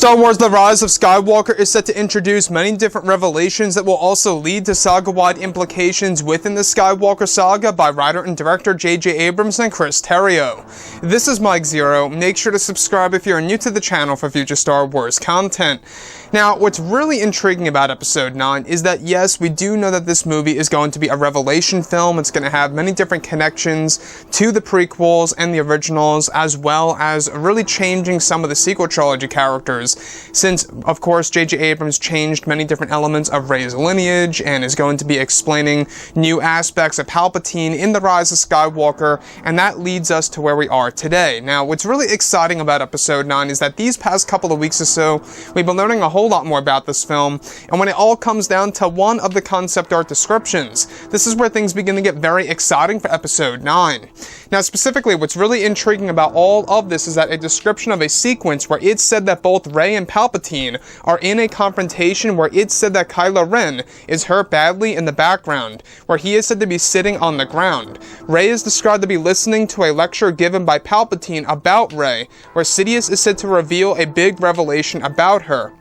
Star Wars The Rise of Skywalker is set to introduce many different revelations that will also lead to saga-wide implications within the Skywalker saga by writer and director J.J. Abrams and Chris Terrio. This is Mike Zero. Make sure to subscribe if you're new to the channel for future Star Wars content. Now, what's really intriguing about Episode 9 is that yes, we do know that this movie is going to be a revelation film. It's going to have many different connections to the prequels and the originals, as well as really changing some of the sequel trilogy characters, since, of course, J.J. Abrams changed many different elements of Rey's lineage and is going to be explaining new aspects of Palpatine in The Rise of Skywalker, and that leads us to where we are today. Now, what's really exciting about Episode 9 is that these past couple of weeks or so, we've been learning a whole lot more about this film, and when it all comes down to one of the concept art descriptions, this is where things begin to get very exciting for Episode 9. Now, specifically, what's really intriguing about all of this is that a description of a sequence where it said that both Rey and Palpatine are in a confrontation where it said that Kylo Ren is hurt badly in the background, where he is said to be sitting on the ground. Rey is described to be listening to a lecture given by Palpatine about Rey, where Sidious is said to reveal a big revelation about her.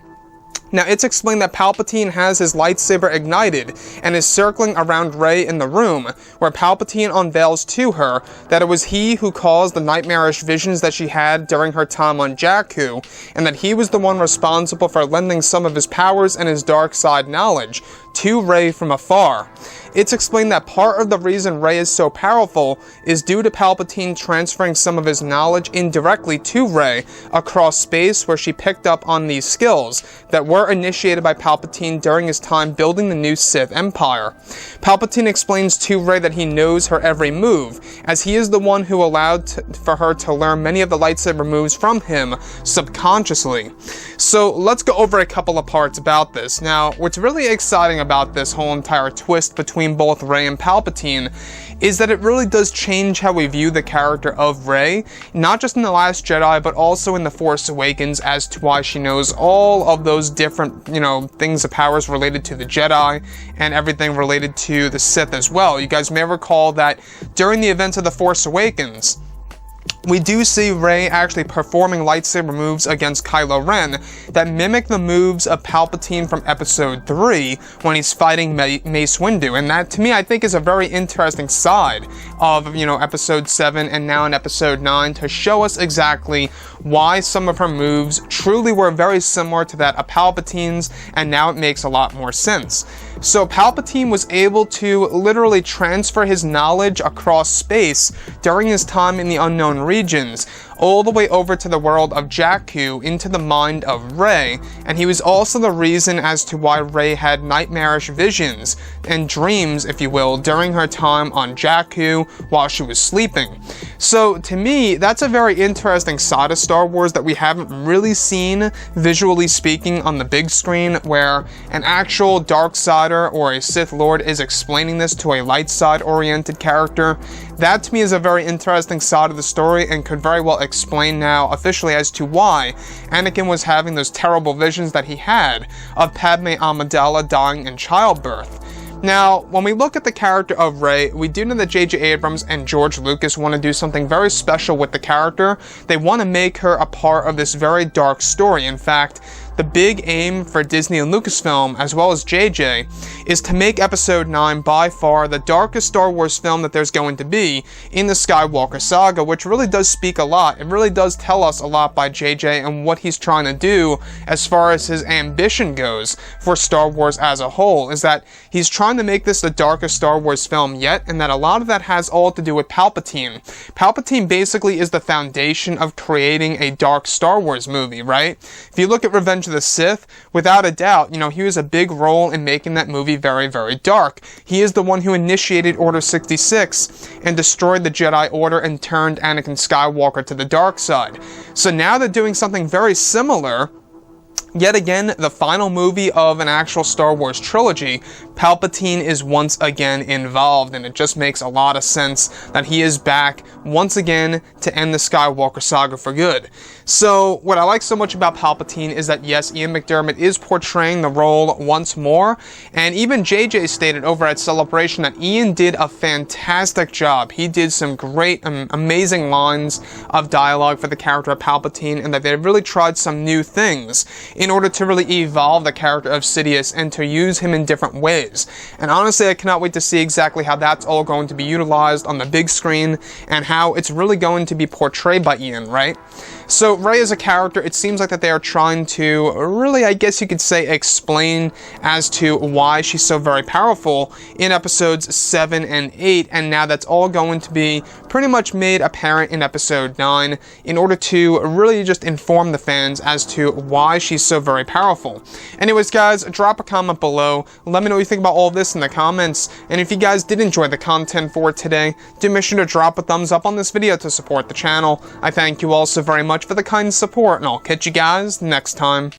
Now, it's explained that Palpatine has his lightsaber ignited and is circling around Rey in the room, where Palpatine unveils to her that it was he who caused the nightmarish visions that she had during her time on Jakku, and that he was the one responsible for lending some of his powers and his dark side knowledge to Rey from afar. It's explained that part of the reason Rey is so powerful is due to Palpatine transferring some of his knowledge indirectly to Rey across space, where she picked up on these skills that were initiated by Palpatine during his time building the new Sith Empire. Palpatine explains to Rey that he knows her every move, as he is the one who allowed for her to learn many of the lightsaber moves from him subconsciously. So let's go over a couple of parts about this. Now, what's really exciting about this whole entire twist between both Rey and Palpatine is that it really does change how we view the character of Rey, not just in The Last Jedi, but also in The Force Awakens, as to why she knows all of those different, things of powers related to the Jedi and everything related to the Sith as well. You guys may recall that during the events of The Force Awakens, we do see Rey actually performing lightsaber moves against Kylo Ren that mimic the moves of Palpatine from Episode 3 when he's fighting Mace Windu, and that, to me, I think is a very interesting side of, Episode 7 and now in Episode 9 to show us exactly why some of her moves truly were very similar to that of Palpatine's, and now it makes a lot more sense. So Palpatine was able to literally transfer his knowledge across space during his time in the unknown regions, all the way over to the world of Jakku into the mind of Rey, and he was also the reason as to why Rey had nightmarish visions and dreams, if you will, during her time on Jakku while she was sleeping. So to me, that's a very interesting side of Star Wars that we haven't really seen, visually speaking, on the big screen, where an actual dark sider or a Sith Lord is explaining this to a light side oriented character. That to me is a very interesting side of the story and could very well explain now officially as to why Anakin was having those terrible visions that he had of Padme Amidala dying in childbirth. Now, when we look at the character of Rey, we do know that J.J. Abrams and George Lucas want to do something very special with the character. They want to make her a part of this very dark story. In fact, the big aim for Disney and Lucasfilm, as well as JJ, is to make Episode 9 by far the darkest Star Wars film that there's going to be in the Skywalker saga, which really does speak a lot. It really does tell us a lot by JJ and what he's trying to do as far as his ambition goes for Star Wars as a whole, is that he's trying to make this the darkest Star Wars film yet, and that a lot of that has all to do with Palpatine. Palpatine basically is the foundation of creating a dark Star Wars movie, right? If you look at Revenge of the Sith, without a doubt, he was a big role in making that movie very, very dark. He is the one who initiated Order 66 and destroyed the Jedi Order and turned Anakin Skywalker to the dark side. So now they're doing something very similar. Yet again, the final movie of an actual Star Wars trilogy, Palpatine is once again involved, and it just makes a lot of sense that he is back once again to end the Skywalker saga for good. So, what I like so much about Palpatine is that yes, Ian McDiarmid is portraying the role once more, and even JJ stated over at Celebration that Ian did a fantastic job. He did some great, amazing lines of dialogue for the character of Palpatine, and that they really tried some new things in order to really evolve the character of Sidious and to use him in different ways. And honestly, I cannot wait to see exactly how that's all going to be utilized on the big screen and how it's really going to be portrayed by Ian, right? So Rey as a character, it seems like that they are trying to really, I guess you could say, explain as to why she's so very powerful in episodes 7 and 8, and now that's all going to be pretty much made apparent in episode 9 in order to really just inform the fans as to why she's so very powerful. Anyways guys, drop a comment below, let me know what you think about all of this in the comments, and if you guys did enjoy the content for today, do make sure to drop a thumbs up on this video to support the channel. I thank you all so very much for the kind support, and I'll catch you guys next time.